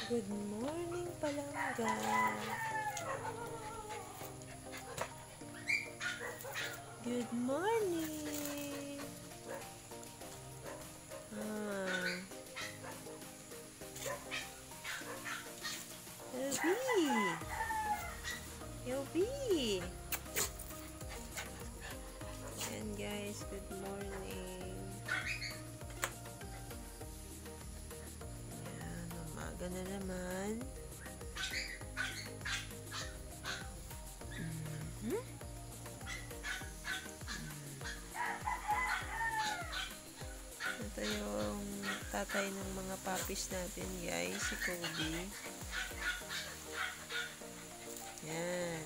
Good morning, Palangga. Good morning. Yobi. Yobi. Ayan guys, good morning. Ayan, umaga na naman. Ito yung tatay ng mga puppies natin guys, si Kobe. Yan.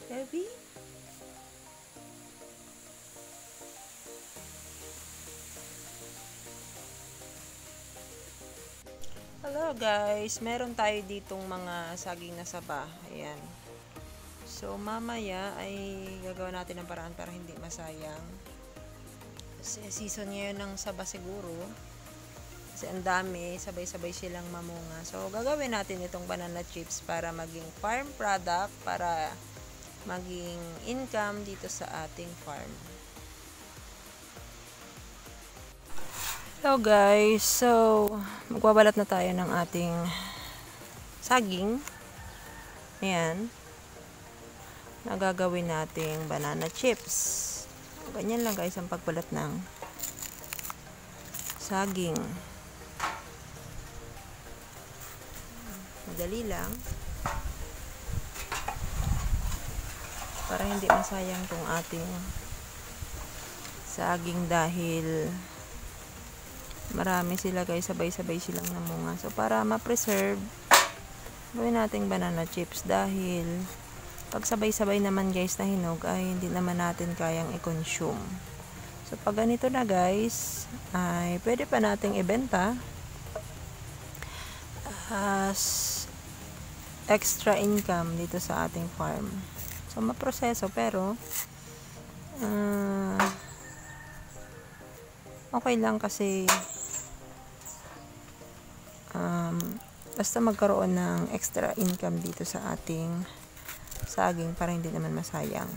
Kobe? Hello guys, meron tayo ditong mga saging na saba. Ayan. So mamaya ay gagawa natin ng paraan para hindi masayang. Kasi season ngayon ng saba siguro. Kasi ang dami, sabay-sabay silang mamunga. So gagawin natin itong banana chips para maging farm product, para maging income dito sa ating farm. Hello guys, so magbabalat na tayo ng ating saging. Ayan. Nagagawin nating banana chips. Ganyan lang guys ang pagbalat ng saging. Madali lang. Para hindi masayang tong ating saging dahil marami sila guys, sabay-sabay silang namunga. So para ma-preserve, gawin nating banana chips dahil pag sabay-sabay naman guys na hinog ay hindi naman natin kayang i-consume. So pag ganito na guys, ay pwede pa nating ibenta as extra income dito sa ating farm. So maproseso pero okay lang kasi basta magkaroon ng extra income dito sa ating saging para hindi naman masayang.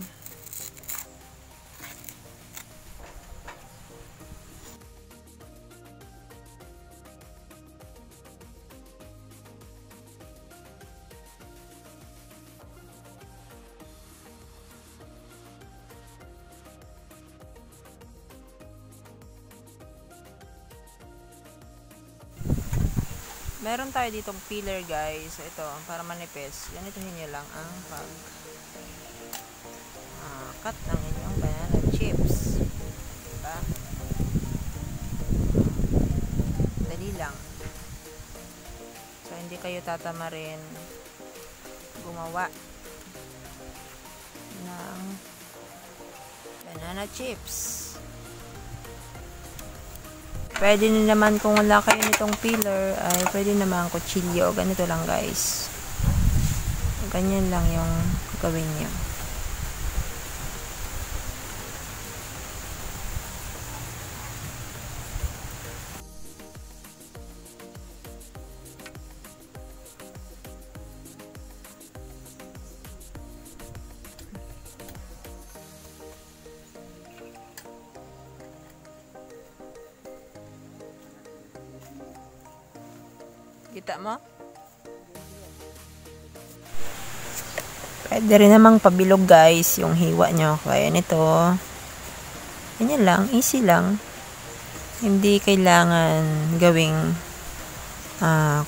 Meron tayo ditong peeler guys. Ito, para manipis. Ganituhin nyo lang ang pag cut ng inyong banana chips. Diba? Dali lang. So, hindi kayo tatamarin gumawa ng banana chips. Pwede naman kung wala kayo nitong peeler, ay pwede naman kutsilyo. Ganito lang guys. Ganyan lang yung gawin nyo. Kita mo? Pwede rin namang pabilog guys yung hiwa nyo. Kaya nito, ganyan lang, easy lang. Hindi kailangan gawing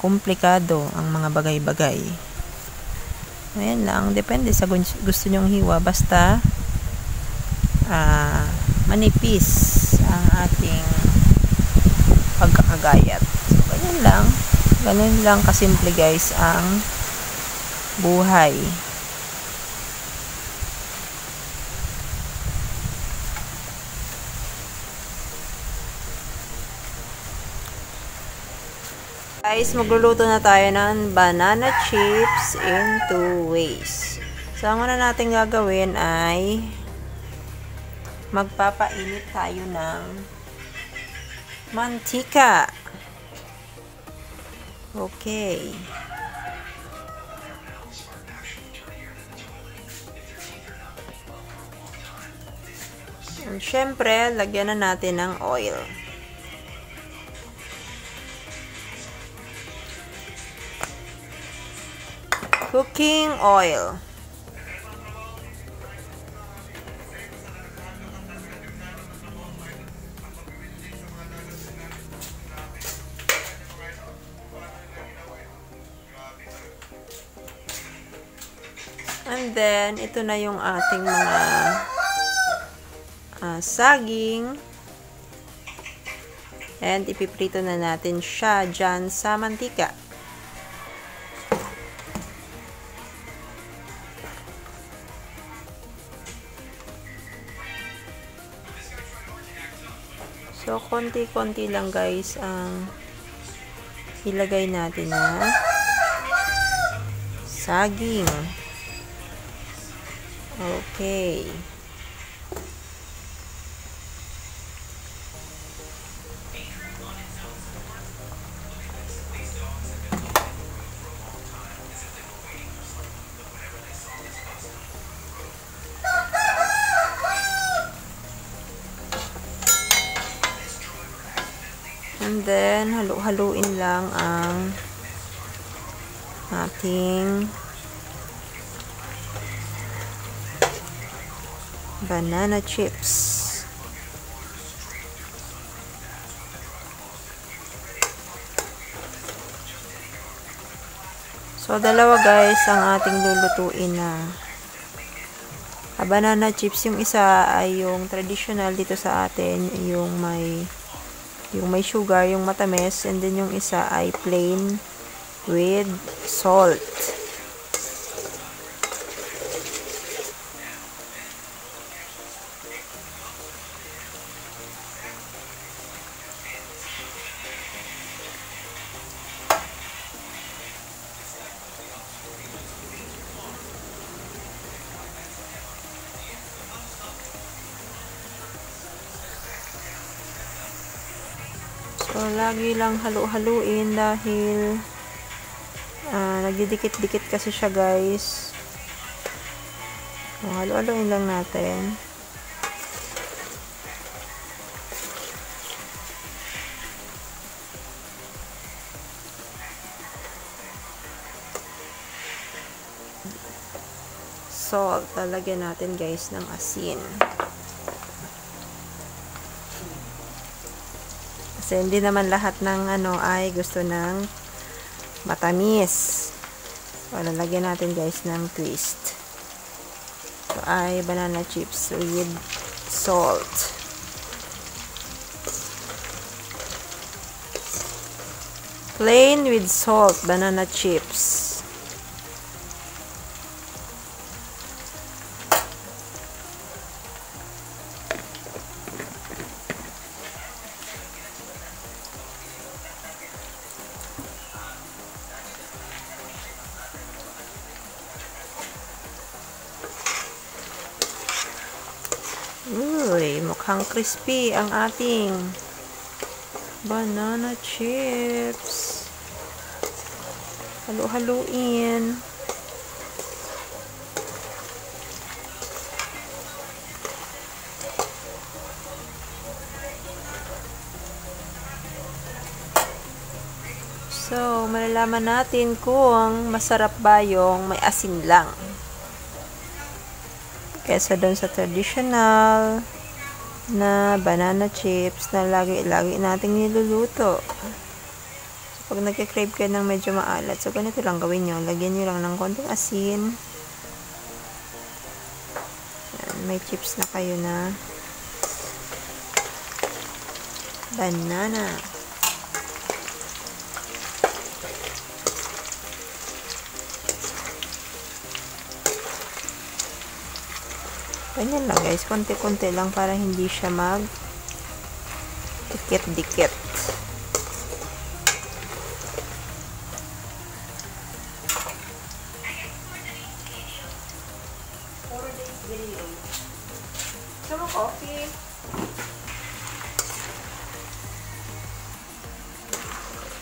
komplikado ang mga bagay-bagay. Ayan lang, depende sa gusto nyong hiwa. Basta manipis ang ating pagkakagayat. So, ganyan lang. Ganun lang kasimple guys ang buhay. Guys, magluluto na tayo ng banana chips in 2 ways. So, ang una natin gagawin ay magpapainit tayo ng mantika. Okay. And syempre, lagyan na natin ng oil. Cooking oil. And then, ito na yung ating mga saging. And ipiprito na natin siya dyan sa mantika. So, konti-konti lang guys ang ilagay natin na saging. Okay. And then, halu-haluin lang ang ating banana chips. So, dalawa guys ang ating lulutuin na banana chips. Yung isa ay yung traditional dito sa atin, yung may sugar, yung matamis, and then yung isa ay plain with salt. So, lagi lang halu-haluin dahil nagdidikit-dikit kasi siya guys. So, halu-haluin lang natin. Salt, lalagyan natin guys ng asin. Kasi hindi naman lahat ng ay gusto ng matamis. So, lalagyan natin guys ng twist. So, ay banana chips with salt. Plain with salt banana chips. Uy, mukhang crispy ang ating banana chips. Halu-haluin. So, malalaman natin kung masarap ba yung may asin lang kesa doon sa traditional na banana chips na lagi nating niluluto. So, pag nagka-crave kayo ng medyo maalat, so ganito lang gawin nyo. Lagyan nyo lang ng konting asin. Yan, may chips na kayo na banana. Ganyan lang guys, konti-konti lang para hindi siya dikit-dikit. Gusto mo coffee?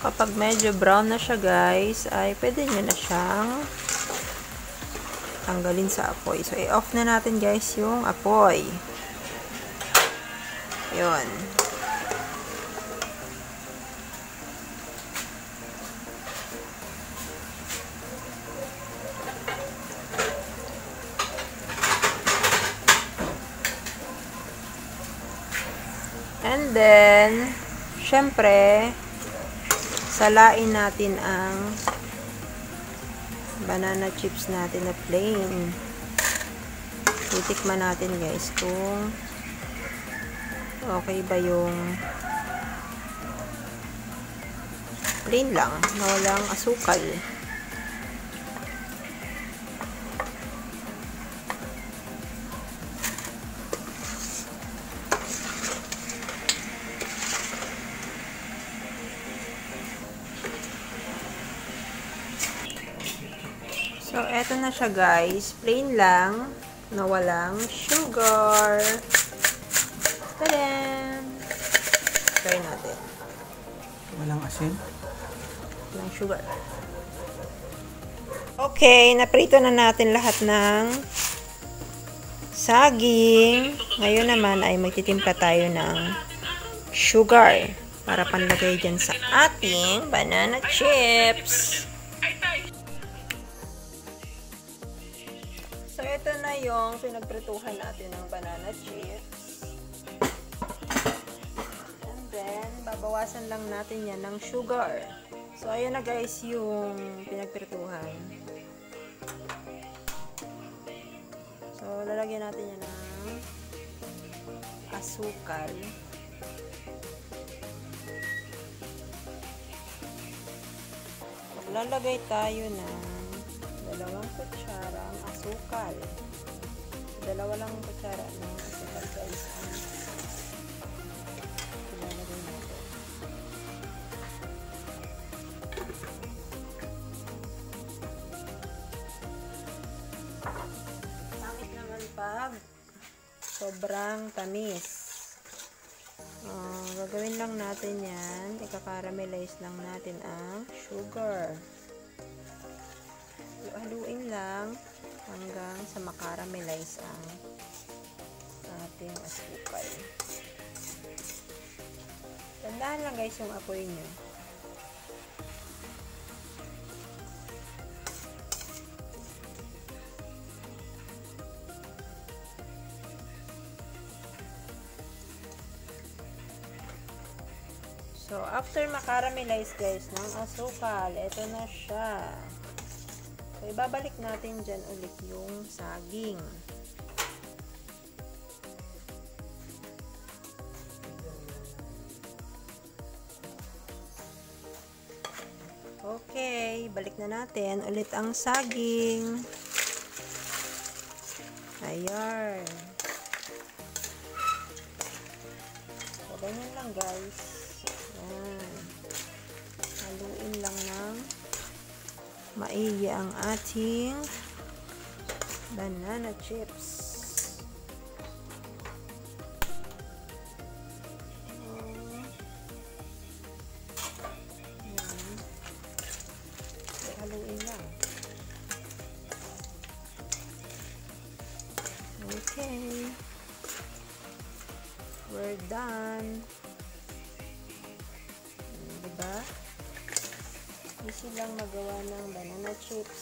kapag medyo brown na siya guys, ay pwede nyo na siyang tanggalin sa apoy. So, i-off na natin guys yung apoy. Yun. And then, syempre, salain natin ang banana chips natin na plain. Titikman natin guys kung okay ba yung plain lang, na walang asukal. So, eto na siya guys. Plain lang, na walang sugar. Tadam! Try natin. Walang asin? Walang sugar. Okay, naprito na natin lahat ng saging. Ngayon naman ay magtitimpla tayo ng sugar para panlagay dyan sa ating banana chips. So, ito na yung pinagprituhan natin ng banana chips. And then, babawasan lang natin yan ng sugar. So, ayan na guys yung pinagprituhan. So, lalagyan natin yan ng asukal. Maglalagay tayo ng 2 kutsarang asukal. 2 lang kutsara ng asukal guys. Ilalagay natin. Pangit naman pag sobrang tamis. Gagawin lang natin yan. Ika-caramelize lang natin ang sugar. Haluin lang hanggang sa makaramelize ang ating asukal. Tandaan lang guys yung apoy nyo. So, after makaramelize guys ng asukal, ito na siya. So, ibabalik natin dyan ulit yung saging. Okay, balik na natin ulit ang saging. Ayan. So, ganyan lang guys. Ayan. Haluin lang ng maigi ang ating banana chips. Haluin lang. Okay. We're done. Diba? Easy lang magawa ng banana chips.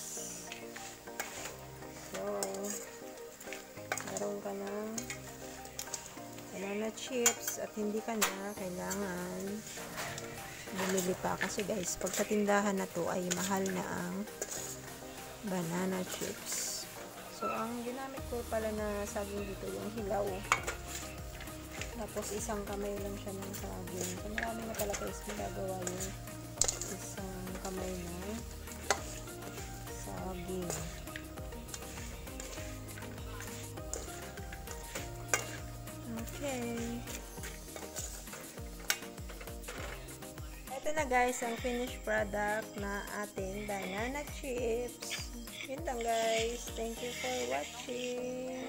So, meron ka ng banana chips at hindi ka na kailangan bumili pa. Kasi guys, pag sa tindahan na to ay mahal na ang banana chips. So, ang ginamit ko pala na saging dito yung hilaw. Tapos, isang kamay lang siya ng saging. So, marami na pala guys magagawa yung isang kamay ng saging. Okay. Ito na guys ang finished product na ating banana chips. Yun lang guys. Thank you for watching.